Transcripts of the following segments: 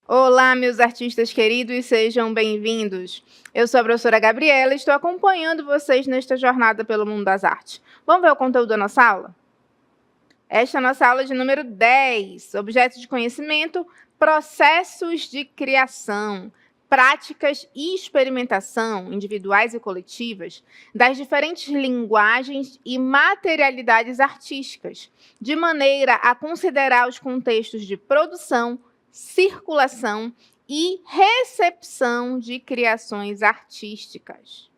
Olá, meus artistas queridos, sejam bem-vindos. Eu sou a professora Gabriela e estou acompanhando vocês nesta jornada pelo mundo das artes. Vamos ver o conteúdo da nossa aula? Esta é a nossa aula de número 10, objetos de conhecimento, processos de criação, práticas e experimentação, individuais e coletivas, das diferentes linguagens e materialidades artísticas, de maneira a considerar os contextos de produção, circulação e recepção de criações artísticas.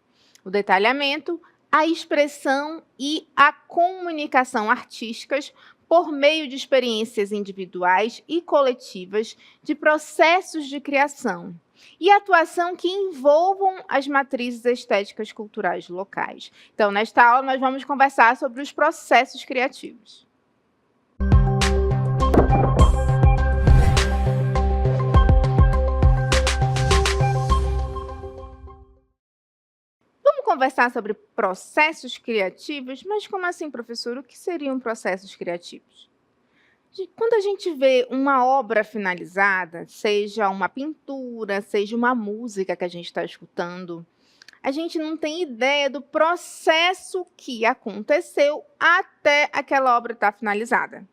O detalhamento, a expressão e a comunicação artísticas por meio de experiências individuais e coletivas de processos de criação e atuação que envolvam as matrizes estéticas culturais locais. Então, nesta aula, nós vamos conversar sobre os processos criativos. Conversar sobre processos criativos, mas como assim, professor? O que seriam processos criativos? Quando a gente vê uma obra finalizada, seja uma pintura, seja uma música que a gente está escutando, a gente não tem ideia do processo que aconteceu até aquela obra estar finalizada.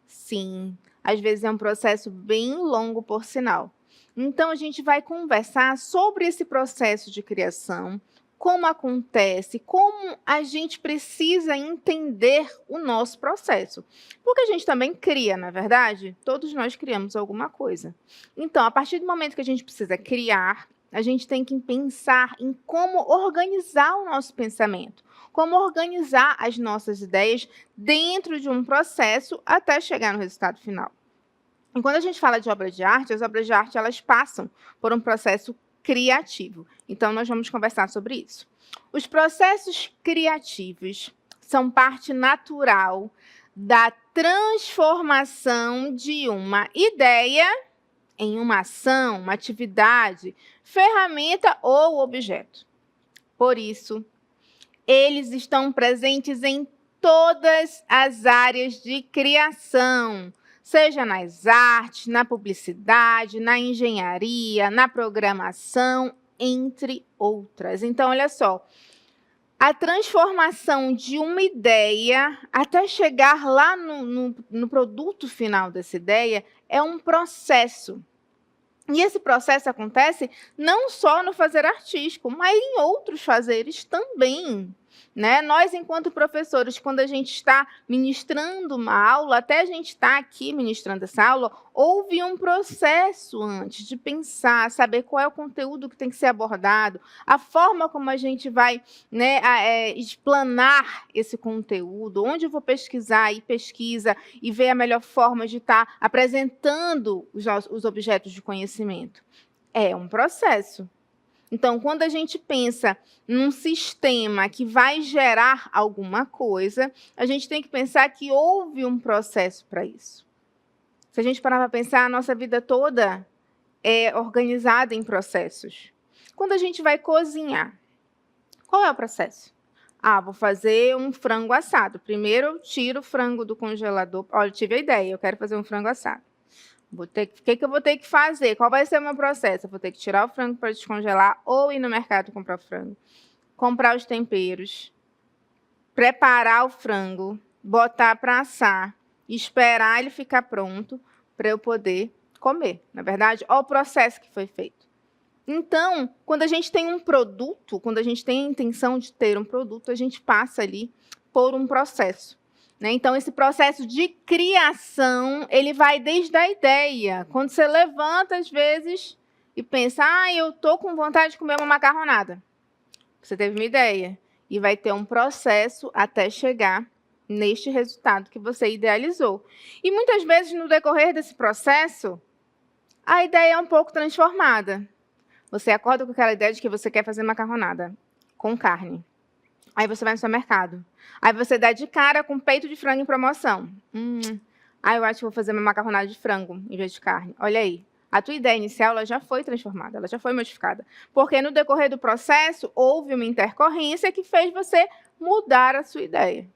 Sim, às vezes é um processo bem longo, por sinal. Então, a gente vai conversar sobre esse processo de criação, como acontece, como a gente precisa entender o nosso processo. Porque a gente também cria, não é verdade? Todos nós criamos alguma coisa. Então, a partir do momento que a gente precisa criar, a gente tem que pensar em como organizar o nosso pensamento, como organizar as nossas ideias dentro de um processo até chegar no resultado final. E quando a gente fala de obra de arte, as obras de arte elas passam por um processo criativo. Então, nós vamos conversar sobre isso. Os processos criativos são parte natural da transformação de uma ideia em uma ação, uma atividade, ferramenta ou objeto. Por isso, eles estão presentes em todas as áreas de criação, seja nas artes, na publicidade, na engenharia, na programação, entre outras. Então, olha só, a transformação de uma ideia até chegar lá no produto final dessa ideia é um processo. E esse processo acontece não só no fazer artístico, mas em outros fazeres também. Né? Nós, enquanto professores, quando a gente está ministrando uma aula, até a gente estar aqui ministrando essa aula, houve um processo antes de pensar, saber qual é o conteúdo que tem que ser abordado, a forma como a gente vai, né, explanar esse conteúdo, onde eu vou pesquisar e pesquisa e ver a melhor forma de estar apresentando os objetos de conhecimento. É um processo. Então, quando a gente pensa num sistema que vai gerar alguma coisa, a gente tem que pensar que houve um processo para isso. Se a gente parar para pensar, a nossa vida toda é organizada em processos. Quando a gente vai cozinhar, qual é o processo? Ah, vou fazer um frango assado. Primeiro eu tiro o frango do congelador. Olha, eu tive a ideia, eu quero fazer um frango assado. O que eu vou ter que fazer? Qual vai ser o meu processo? Eu vou ter que tirar o frango para descongelar ou ir no mercado comprar o frango, comprar os temperos, preparar o frango, botar para assar, esperar ele ficar pronto para eu poder comer. Na verdade, olha o processo que foi feito. Então, quando a gente tem um produto, quando a gente tem a intenção de ter um produto, a gente passa ali por um processo. Então, esse processo de criação, ele vai desde a ideia. Quando você levanta, às vezes, e pensa, eu estou com vontade de comer uma macarronada. Você teve uma ideia. E vai ter um processo até chegar neste resultado que você idealizou. E muitas vezes, no decorrer desse processo, a ideia é um pouco transformada. Você acorda com aquela ideia de que você quer fazer macarronada com carne. Aí você vai no supermercado. Aí você dá de cara com peito de frango em promoção. Eu acho que vou fazer uma macarronada de frango em vez de carne. Olha aí. A tua ideia inicial ela já foi transformada, ela já foi modificada. Porque no decorrer do processo, houve uma intercorrência que fez você mudar a sua ideia.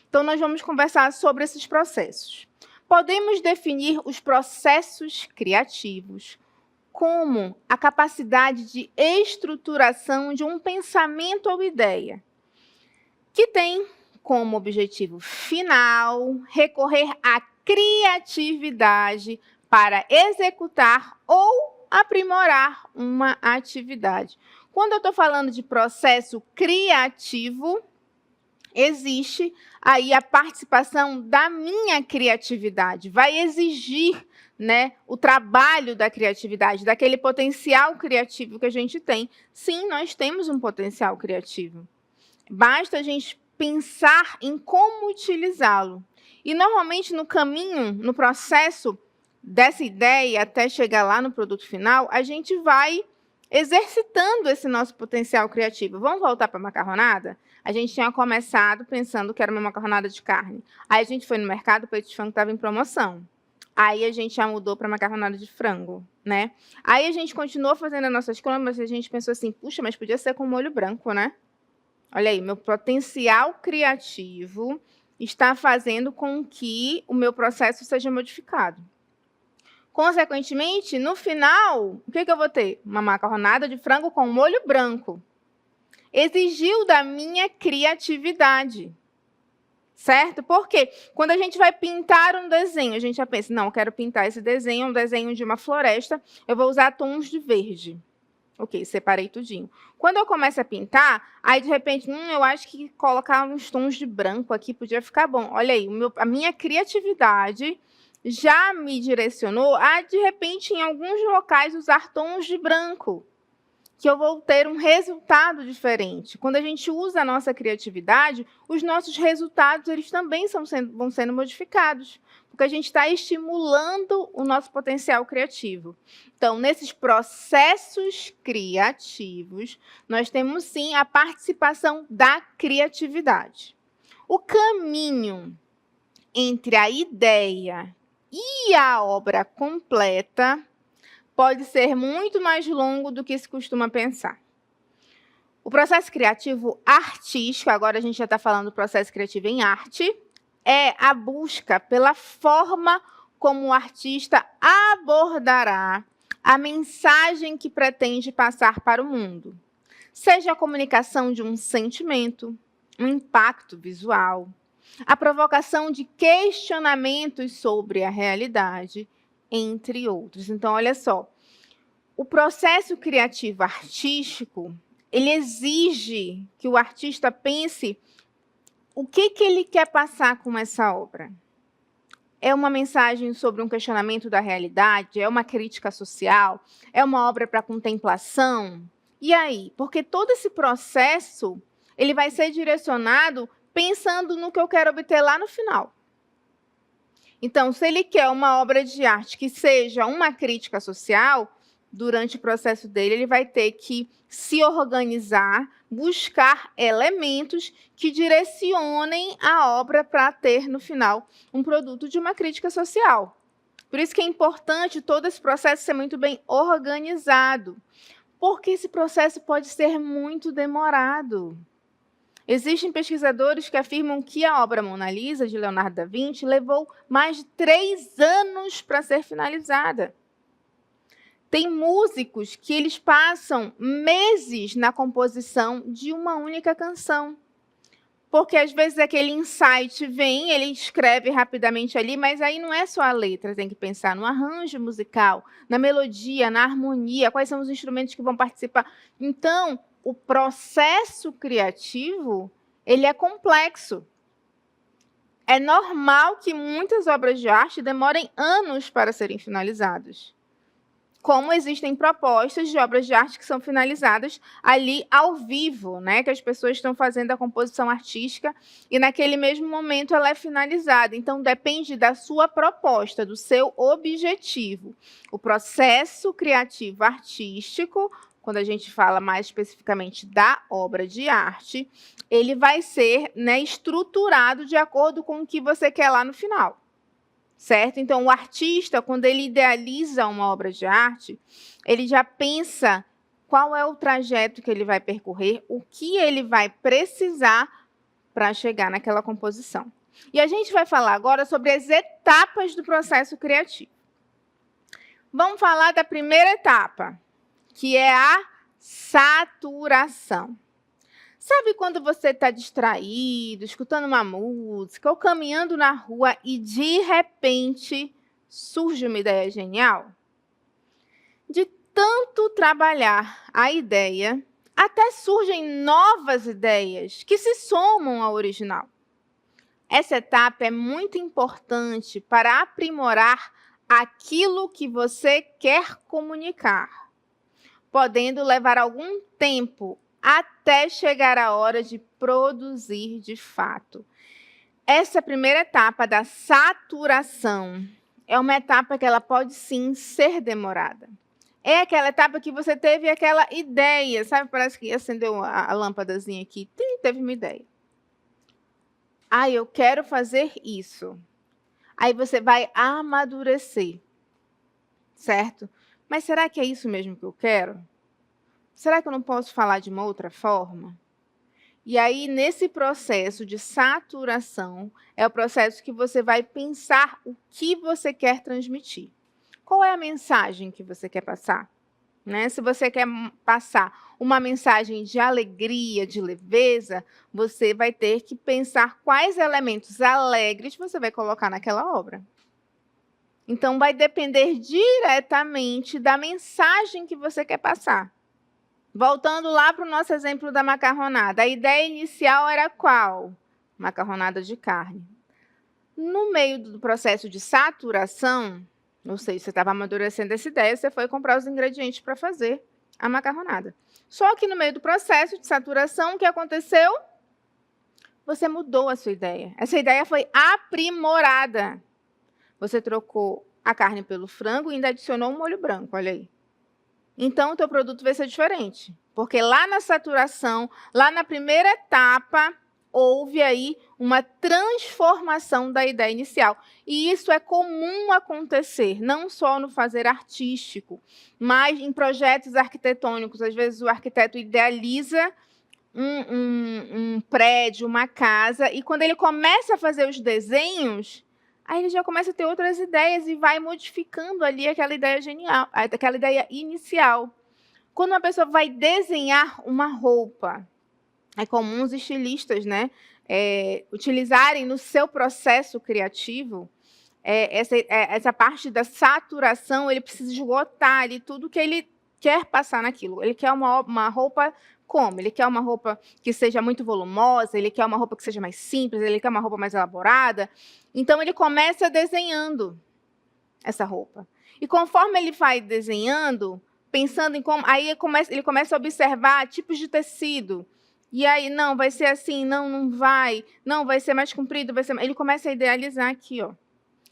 Então, nós vamos conversar sobre esses processos. Podemos definir os processos criativos como a capacidade de estruturação de um pensamento ou ideia, que tem como objetivo final recorrer à criatividade para executar ou aprimorar uma atividade. Quando eu estou falando de processo criativo, existe aí a participação da minha criatividade, vai exigir, né, o trabalho da criatividade, daquele potencial criativo que a gente tem. Sim, nós temos um potencial criativo. Basta a gente pensar em como utilizá-lo. E, normalmente, no caminho, no processo dessa ideia até chegar lá no produto final, a gente vai exercitando esse nosso potencial criativo. Vamos voltar para a macarronada? A gente tinha começado pensando que era uma macarronada de carne. Aí a gente foi no mercado, o peito de frango estava em promoção. Aí a gente já mudou para macarronada de frango, né? Aí a gente continuou fazendo as nossas compras, mas a gente pensou assim, puxa, mas podia ser com molho branco, né? Olha aí, meu potencial criativo está fazendo com que o meu processo seja modificado. Consequentemente, no final, o que eu vou ter? Uma macarronada de frango com molho branco. Exigiu da minha criatividade, certo? Porque quando a gente vai pintar um desenho, a gente já pensa, não, eu quero pintar esse desenho, um desenho de uma floresta, eu vou usar tons de verde. Ok, separei tudinho. Quando eu começo a pintar, aí de repente, eu acho que colocar uns tons de branco aqui podia ficar bom. Olha aí, a minha criatividade já me direcionou a, de repente, em alguns locais, usar tons de branco, que eu vou ter um resultado diferente. Quando a gente usa a nossa criatividade, os nossos resultados eles também vão sendo modificados, porque a gente está estimulando o nosso potencial criativo. Então, nesses processos criativos, nós temos sim a participação da criatividade. O caminho entre a ideia e a obra completa pode ser muito mais longo do que se costuma pensar. O processo criativo artístico, agora a gente já está falando do processo criativo em arte, é a busca pela forma como o artista abordará a mensagem que pretende passar para o mundo. Seja a comunicação de um sentimento, um impacto visual, a provocação de questionamentos sobre a realidade, entre outros. Então, olha só, o processo criativo artístico, ele exige que o artista pense o que ele quer passar com essa obra. É uma mensagem sobre um questionamento da realidade? É uma crítica social? É uma obra para contemplação? E aí? Porque todo esse processo, ele vai ser direcionado pensando no que eu quero obter lá no final. Então, se ele quer uma obra de arte que seja uma crítica social, durante o processo dele, ele vai ter que se organizar, buscar elementos que direcionem a obra para ter, no final, um produto de uma crítica social. Por isso que é importante todo esse processo ser muito bem organizado, porque esse processo pode ser muito demorado. Existem pesquisadores que afirmam que a obra Mona Lisa, de Leonardo da Vinci, levou mais de 3 anos para ser finalizada. Tem músicos que eles passam meses na composição de uma única canção. Porque, às vezes, aquele insight vem, ele escreve rapidamente ali, mas aí não é só a letra, tem que pensar no arranjo musical, na melodia, na harmonia, quais são os instrumentos que vão participar. Então, o processo criativo, ele é complexo. É normal que muitas obras de arte demorem anos para serem finalizadas. Como existem propostas de obras de arte que são finalizadas ali ao vivo, né? Que as pessoas estão fazendo a composição artística e naquele mesmo momento ela é finalizada. Então, depende da sua proposta, do seu objetivo. O processo criativo artístico, quando a gente fala mais especificamente da obra de arte, ele vai ser, né, estruturado de acordo com o que você quer lá no final. certo? Então, o artista, quando ele idealiza uma obra de arte, ele já pensa qual é o trajeto que ele vai percorrer, o que ele vai precisar para chegar naquela composição. E a gente vai falar agora sobre as etapas do processo criativo. Vamos falar da primeira etapa, que é a saturação. Sabe quando você está distraído, escutando uma música ou caminhando na rua e, de repente, surge uma ideia genial? De tanto trabalhar a ideia, até surgem novas ideias que se somam ao original. Essa etapa é muito importante para aprimorar aquilo que você quer comunicar, podendo levar algum tempo até chegar a hora de produzir de fato. Essa primeira etapa da saturação é uma etapa que ela pode sim ser demorada. É aquela etapa que você teve aquela ideia, sabe? Parece que acendeu a lâmpadazinha aqui, teve uma ideia. Eu quero fazer isso. Aí você vai amadurecer, certo? Mas será que é isso mesmo que eu quero? Será que eu não posso falar de uma outra forma? E aí, nesse processo de saturação, é o processo que você vai pensar o que você quer transmitir. Qual é a mensagem que você quer passar? Né? Se você quer passar uma mensagem de alegria, de leveza, você vai ter que pensar quais elementos alegres você vai colocar naquela obra. Então, vai depender diretamente da mensagem que você quer passar. Voltando lá para o nosso exemplo da macarronada, a ideia inicial era qual? Macarronada de carne. No meio do processo de saturação, ou seja, você estava amadurecendo essa ideia, você foi comprar os ingredientes para fazer a macarronada. Só que no meio do processo de saturação, o que aconteceu? Você mudou a sua ideia. Essa ideia foi aprimorada. Você trocou a carne pelo frango e ainda adicionou um molho branco, olha aí. Então, o teu produto vai ser diferente, porque lá na saturação, lá na primeira etapa, houve aí uma transformação da ideia inicial. E isso é comum acontecer, não só no fazer artístico, mas em projetos arquitetônicos. Às vezes, o arquiteto idealiza um prédio, uma casa, e quando ele começa a fazer os desenhos, aí ele já começa a ter outras ideias e vai modificando ali aquela ideia genial, aquela ideia inicial. Quando uma pessoa vai desenhar uma roupa, é comum os estilistas, né, utilizarem no seu processo criativo essa parte da saturação. Ele precisa esgotar ali tudo que ele quer passar naquilo. Ele quer uma roupa como? Ele quer uma roupa que seja muito volumosa, ele quer uma roupa que seja mais simples, ele quer uma roupa mais elaborada. Então, ele começa desenhando essa roupa. E conforme ele vai desenhando, pensando em como... Aí ele começa a observar tipos de tecido. E aí, não, vai ser assim, não vai. Não, vai ser mais comprido, vai ser... Ele começa a idealizar aqui, ó.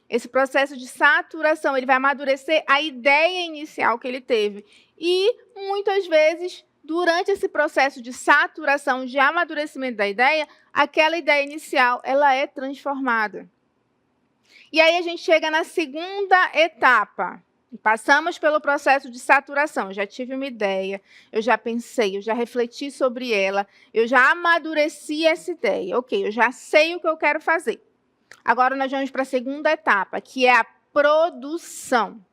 Esse processo de saturação, ele vai amadurecer a ideia inicial que ele teve. E, muitas vezes, durante esse processo de saturação, de amadurecimento da ideia, aquela ideia inicial, ela é transformada. E aí a gente chega na segunda etapa. Passamos pelo processo de saturação. Eu já tive uma ideia, eu já pensei, eu já refleti sobre ela, eu já amadureci essa ideia. Ok, eu já sei o que eu quero fazer. Agora nós vamos para a segunda etapa, que é a produção.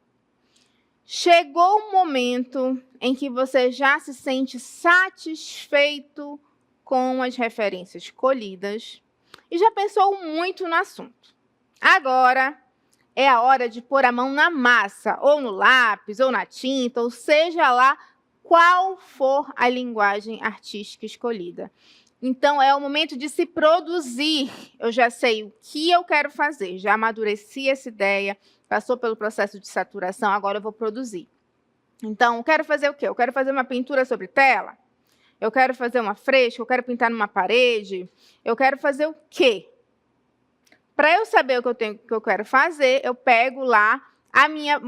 Chegou o momento em que você já se sente satisfeito com as referências escolhidas e já pensou muito no assunto. Agora é a hora de pôr a mão na massa, ou no lápis, ou na tinta, ou seja lá qual for a linguagem artística escolhida. Então, é o momento de se produzir. Eu já sei o que eu quero fazer, já amadureci essa ideia, passou pelo processo de saturação, agora eu vou produzir. Então, eu quero fazer o quê? Eu quero fazer uma pintura sobre tela? Eu quero fazer uma fresca? Eu quero pintar numa parede? Eu quero fazer o quê? Para eu saber o que eu quero fazer, eu pego lá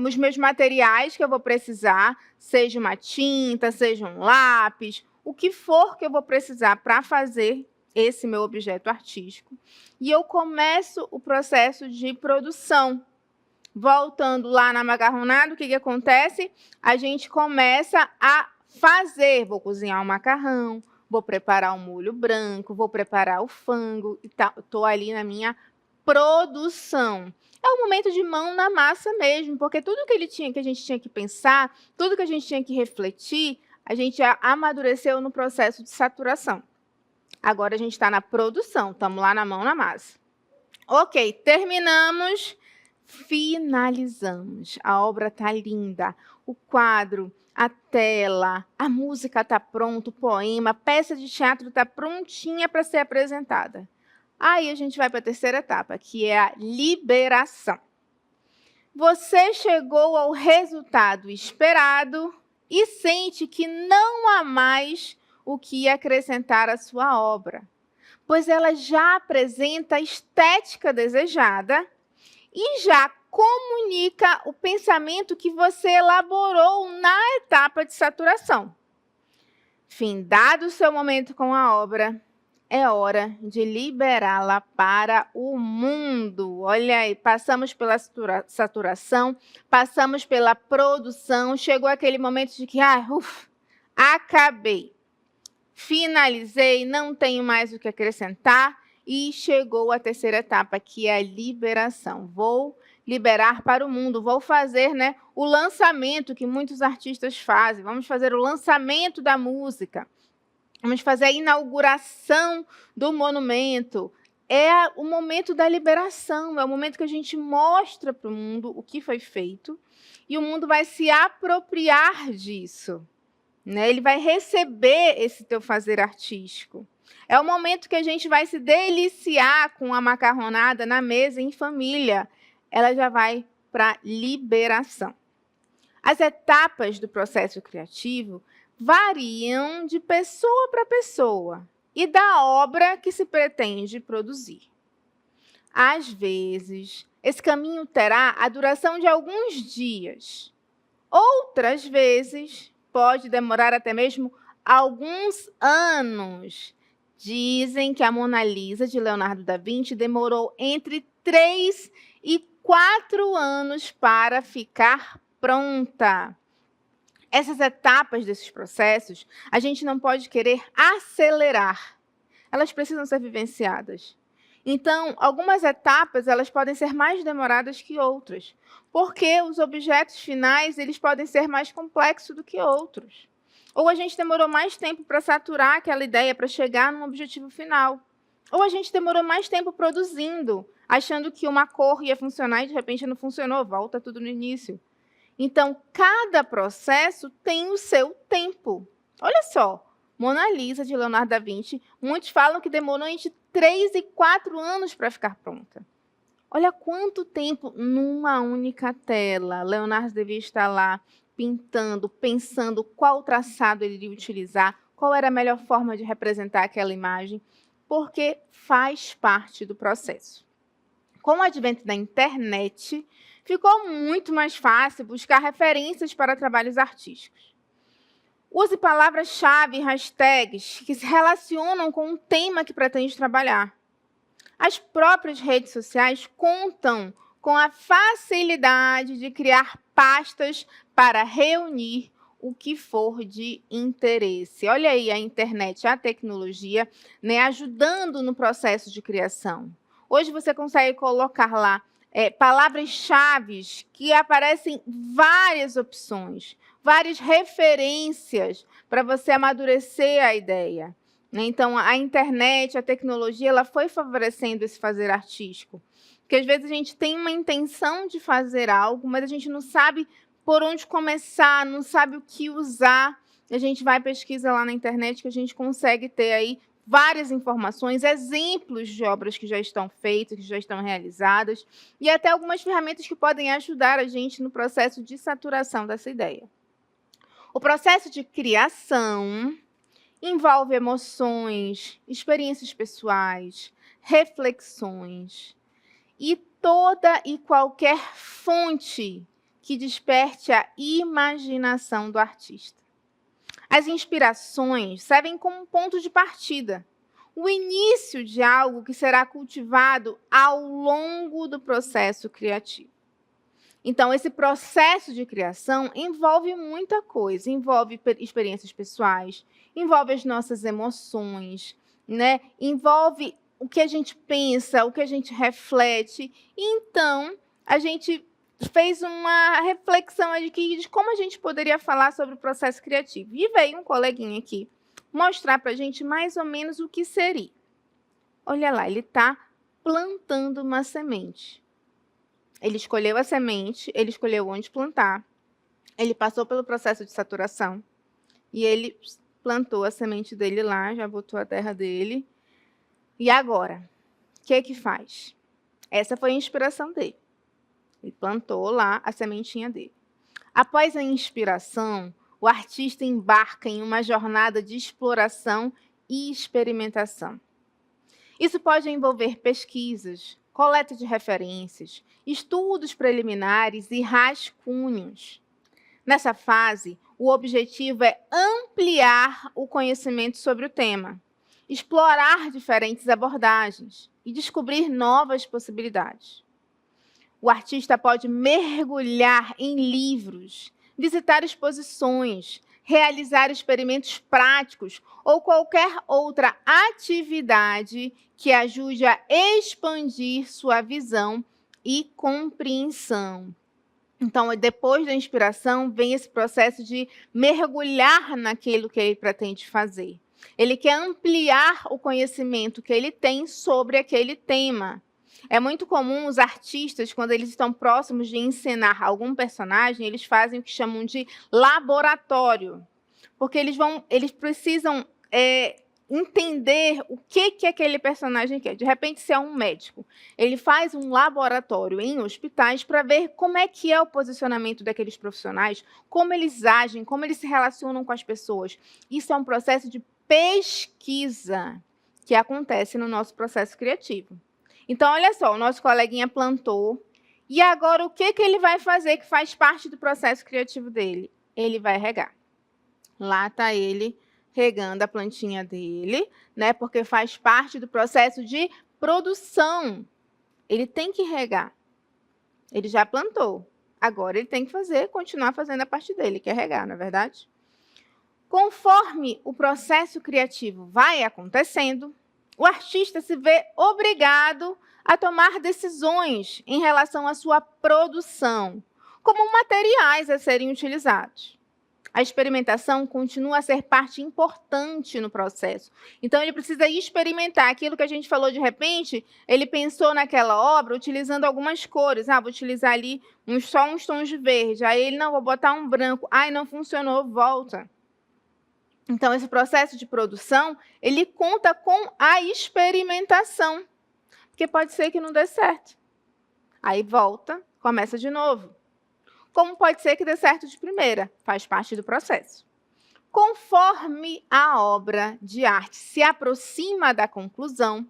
os meus materiais que eu vou precisar, seja uma tinta, seja um lápis, o que for que eu vou precisar para fazer esse meu objeto artístico. E eu começo o processo de produção. Voltando lá na macarronada, o que acontece? A gente começa a fazer. Vou cozinhar o macarrão, vou preparar o molho branco, vou preparar o frango e tal. Estou ali na minha produção. É o momento de mão na massa mesmo, porque tudo que a gente tinha que pensar, tudo que a gente tinha que refletir, a gente já amadureceu no processo de saturação. Agora a gente está na produção, estamos lá na mão na massa. Ok, terminamos, finalizamos. A obra está linda, o quadro, a tela, a música está pronta, o poema, a peça de teatro está prontinha para ser apresentada. Aí a gente vai para a terceira etapa, que é a liberação. Você chegou ao resultado esperado e sente que não há mais o que acrescentar à sua obra, pois ela já apresenta a estética desejada e já comunica o pensamento que você elaborou na etapa de saturação. Findado o seu momento com a obra, é hora de liberá-la para o mundo. Olha aí, passamos pela saturação, passamos pela produção, chegou aquele momento de que, acabei. Finalizei, não tenho mais o que acrescentar e chegou a terceira etapa, que é a liberação. Vou liberar para o mundo, vou fazer, o lançamento que muitos artistas fazem. Vamos fazer o lançamento da música. Vamos fazer a inauguração do monumento. É o momento da liberação, é o momento que a gente mostra para o mundo o que foi feito e o mundo vai se apropriar disso. Ele vai receber esse teu fazer artístico. É o momento que a gente vai se deliciar com a macarronada na mesa, em família. Ela já vai para liberação. As etapas do processo criativo variam de pessoa para pessoa e da obra que se pretende produzir. Às vezes, esse caminho terá a duração de alguns dias. Outras vezes, pode demorar até mesmo alguns anos. Dizem que a Mona Lisa, de Leonardo da Vinci, demorou entre 3 e 4 anos para ficar pronta. Essas etapas desses processos, a gente não pode querer acelerar. Elas precisam ser vivenciadas. Então, algumas etapas elas podem ser mais demoradas que outras, porque os objetos finais eles podem ser mais complexos do que outros. Ou a gente demorou mais tempo para saturar aquela ideia, para chegar num objetivo final. Ou a gente demorou mais tempo produzindo, achando que uma cor ia funcionar e de repente não funcionou, volta tudo no início. Então, cada processo tem o seu tempo. Olha só, Mona Lisa, de Leonardo da Vinci, muitos falam que demorou entre 3 e 4 anos para ficar pronta. Olha quanto tempo numa única tela. Leonardo devia estar lá pintando, pensando qual traçado ele iria utilizar, qual era a melhor forma de representar aquela imagem, porque faz parte do processo. Com o advento da internet, ficou muito mais fácil buscar referências para trabalhos artísticos. Use palavras-chave e hashtags que se relacionam com o tema que pretende trabalhar. As próprias redes sociais contam com a facilidade de criar pastas para reunir o que for de interesse. Olha aí a internet, a tecnologia, ajudando no processo de criação. Hoje você consegue colocar lá palavras-chave que aparecem várias opções, várias referências para você amadurecer a ideia. Então, a internet, a tecnologia, ela foi favorecendo esse fazer artístico. Porque, às vezes, a gente tem uma intenção de fazer algo, mas a gente não sabe por onde começar, não sabe o que usar. A gente vai pesquisa lá na internet que a gente consegue ter aí várias informações, exemplos de obras que já estão feitas, que já estão realizadas, e até algumas ferramentas que podem ajudar a gente no processo de saturação dessa ideia. O processo de criação envolve emoções, experiências pessoais, reflexões e toda e qualquer fonte que desperte a imaginação do artista. As inspirações servem como ponto de partida, o início de algo que será cultivado ao longo do processo criativo. Então, esse processo de criação envolve muita coisa, envolve experiências pessoais, envolve as nossas emoções, né? Envolve o que a gente pensa, o que a gente reflete. Então, a gente fez uma reflexão aqui de como a gente poderia falar sobre o processo criativo. E veio um coleguinha aqui mostrar para a gente mais ou menos o que seria. Olha lá, ele está plantando uma semente. Ele escolheu a semente, ele escolheu onde plantar, ele passou pelo processo de saturação e ele plantou a semente dele lá, já botou a terra dele. E agora, o que é que faz? Essa foi a inspiração dele. Ele plantou lá a sementinha dele. Após a inspiração, o artista embarca em uma jornada de exploração e experimentação. Isso pode envolver pesquisas, coleta de referências, estudos preliminares e rascunhos. Nessa fase, o objetivo é ampliar o conhecimento sobre o tema, explorar diferentes abordagens e descobrir novas possibilidades. O artista pode mergulhar em livros, visitar exposições, realizar experimentos práticos ou qualquer outra atividade que ajude a expandir sua visão e compreensão. Então, depois da inspiração, vem esse processo de mergulhar naquilo que ele pretende fazer. Ele quer ampliar o conhecimento que ele tem sobre aquele tema. É muito comum os artistas, quando eles estão próximos de encenar algum personagem, eles fazem o que chamam de laboratório. Porque eles precisam entender o que aquele personagem quer. De repente, se é um médico, ele faz um laboratório em hospitais para ver como é que é o posicionamento daqueles profissionais, como eles agem, como eles se relacionam com as pessoas. Isso é um processo de pesquisa que acontece no nosso processo criativo. Então, olha só, o nosso coleguinha plantou, e agora o que ele vai fazer que faz parte do processo criativo dele? Ele vai regar. Lá está ele regando a plantinha dele, né? Porque faz parte do processo de produção. Ele tem que regar. Ele já plantou. Agora ele tem que continuar fazendo a parte dele, que é regar, não é verdade? Conforme o processo criativo vai acontecendo, o artista se vê obrigado a tomar decisões em relação à sua produção, como materiais a serem utilizados. A experimentação continua a ser parte importante no processo. Então, ele precisa experimentar aquilo que a gente falou de repente. Ele pensou naquela obra utilizando algumas cores. Vou utilizar ali só uns tons de verde. Aí ele, não, vou botar um branco. Não funcionou, volta. Então, esse processo de produção, ele conta com a experimentação. Porque pode ser que não dê certo. Aí volta, começa de novo. Como pode ser que dê certo de primeira, faz parte do processo. Conforme a obra de arte se aproxima da conclusão,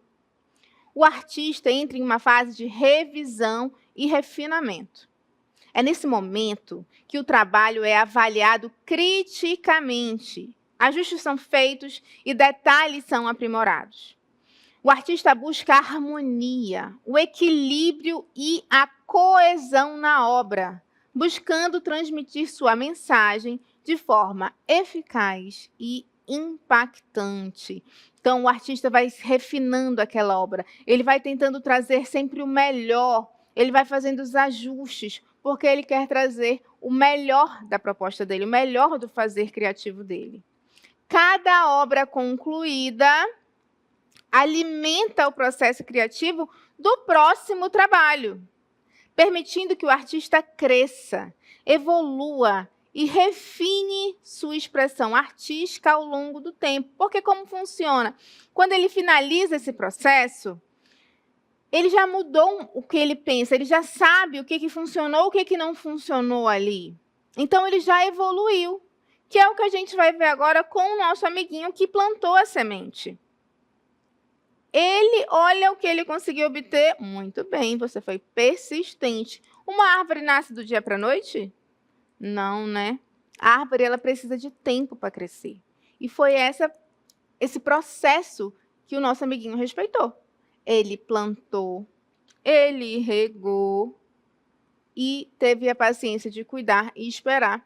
o artista entra em uma fase de revisão e refinamento. É nesse momento que o trabalho é avaliado criticamente, ajustes são feitos e detalhes são aprimorados. O artista busca a harmonia, o equilíbrio e a coesão na obra, buscando transmitir sua mensagem de forma eficaz e impactante. Então, o artista vai refinando aquela obra, ele vai tentando trazer sempre o melhor, ele vai fazendo os ajustes, porque ele quer trazer o melhor da proposta dele, o melhor do fazer criativo dele. Cada obra concluída alimenta o processo criativo do próximo trabalho, permitindo que o artista cresça, evolua e refine sua expressão artística ao longo do tempo. Porque como funciona? Quando ele finaliza esse processo, ele já mudou o que ele pensa, ele já sabe o que funcionou, o que não funcionou ali. Então, ele já evoluiu, que é o que a gente vai ver agora com o nosso amiguinho que plantou a semente. Ele olha o que ele conseguiu obter. Muito bem, você foi persistente. Uma árvore nasce do dia para a noite? Não, né? A árvore ela precisa de tempo para crescer. E foi esse processo que o nosso amiguinho respeitou. Ele plantou, ele regou, e teve a paciência de cuidar e esperar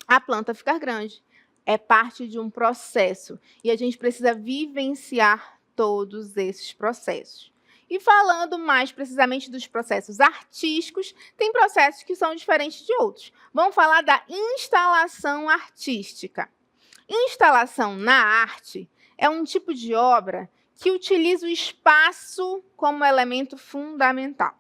a planta ficar grande. É parte de um processo e a gente precisa vivenciar todos esses processos. E falando mais precisamente dos processos artísticos, tem processos que são diferentes de outros. Vamos falar da instalação artística. Instalação na arte é um tipo de obra que utiliza o espaço como elemento fundamental.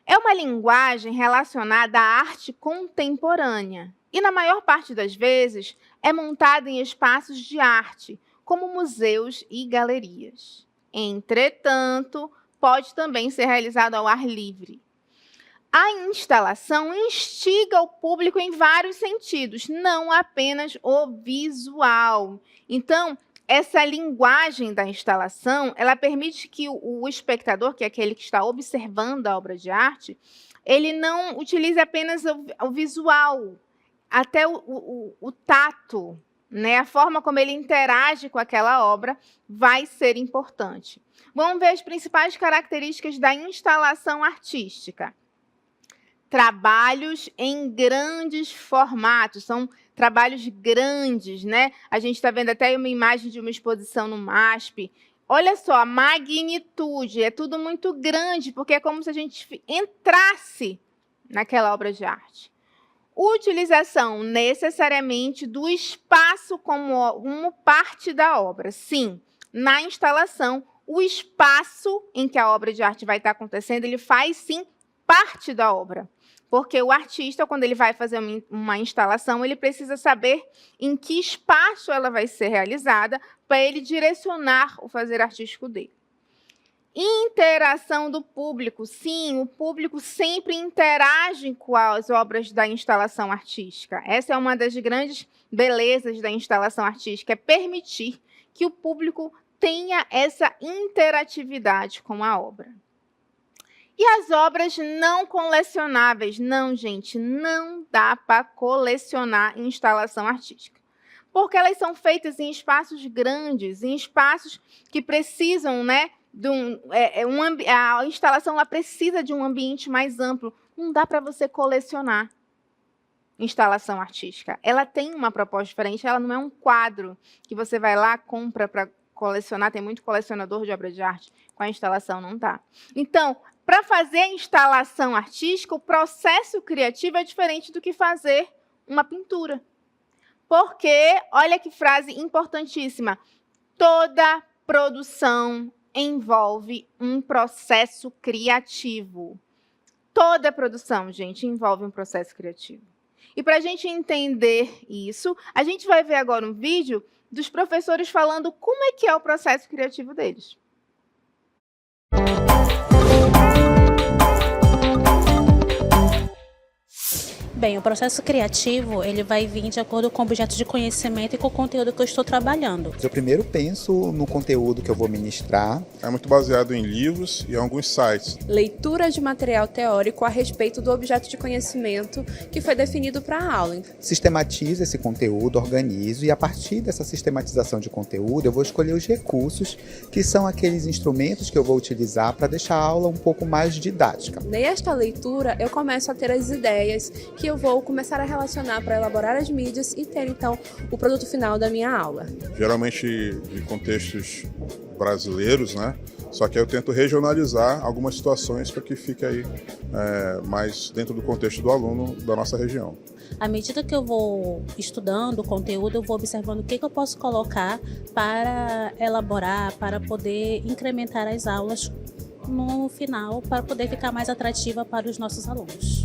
É uma linguagem relacionada à arte contemporânea e, na maior parte das vezes, é montada em espaços de arte, como museus e galerias. Entretanto, pode também ser realizada ao ar livre. A instalação instiga o público em vários sentidos, não apenas o visual. Então, essa linguagem da instalação, ela permite que o espectador, que é aquele que está observando a obra de arte, ele não utilize apenas o visual, até o tato, né? A forma como ele interage com aquela obra vai ser importante. Vamos ver as principais características da instalação artística. Trabalhos em grandes formatos, são trabalhos grandes, né? A gente está vendo até uma imagem de uma exposição no MASP. Olha só, a magnitude, é tudo muito grande, porque é como se a gente entrasse naquela obra de arte. Utilização necessariamente do espaço como parte da obra. Sim, na instalação, o espaço em que a obra de arte vai estar acontecendo, ele faz, sim, parte da obra. Porque o artista, quando ele vai fazer uma instalação, ele precisa saber em que espaço ela vai ser realizada para ele direcionar o fazer artístico dele. Interação do público. Sim, o público sempre interage com as obras da instalação artística. Essa é uma das grandes belezas da instalação artística, é permitir que o público tenha essa interatividade com a obra. E as obras não colecionáveis? Não, gente, não dá para colecionar instalação artística. Porque elas são feitas em espaços grandes, em espaços que precisam, né, a instalação ela precisa de um ambiente mais amplo. Não dá para você colecionar instalação artística. Ela tem uma proposta diferente, ela não é um quadro que você vai lá, compra para colecionar. Tem muito colecionador de obra de arte, com a instalação não dá. Então, para fazer a instalação artística, o processo criativo é diferente do que fazer uma pintura. Porque, olha que frase importantíssima, toda produção envolve um processo criativo. Toda produção, gente, envolve um processo criativo. E para a gente entender isso, a gente vai ver agora um vídeo dos professores falando como é que é o processo criativo deles. Bem, o processo criativo, ele vai vir de acordo com o objeto de conhecimento e com o conteúdo que eu estou trabalhando. Eu primeiro penso no conteúdo que eu vou ministrar. É muito baseado em livros e alguns sites. Leitura de material teórico a respeito do objeto de conhecimento que foi definido para a aula. Sistematizo esse conteúdo, organizo e a partir dessa sistematização de conteúdo eu vou escolher os recursos que são aqueles instrumentos que eu vou utilizar para deixar a aula um pouco mais didática. Nesta leitura eu começo a ter as ideias que eu vou começar a relacionar para elaborar as mídias e ter então o produto final da minha aula. Geralmente de contextos brasileiros, né? Só que eu tento regionalizar algumas situações para que fique aí mais dentro do contexto do aluno da nossa região. À medida que eu vou estudando o conteúdo, eu vou observando o que eu posso colocar para elaborar, para poder incrementar as aulas no final, para poder ficar mais atrativa para os nossos alunos.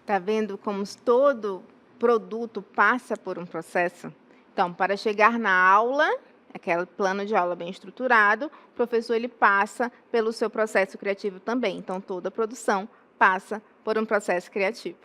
Está vendo como todo produto passa por um processo? Então, para chegar na aula, aquele plano de aula bem estruturado, o professor ele passa pelo seu processo criativo também. Então, toda produção passa por um processo criativo.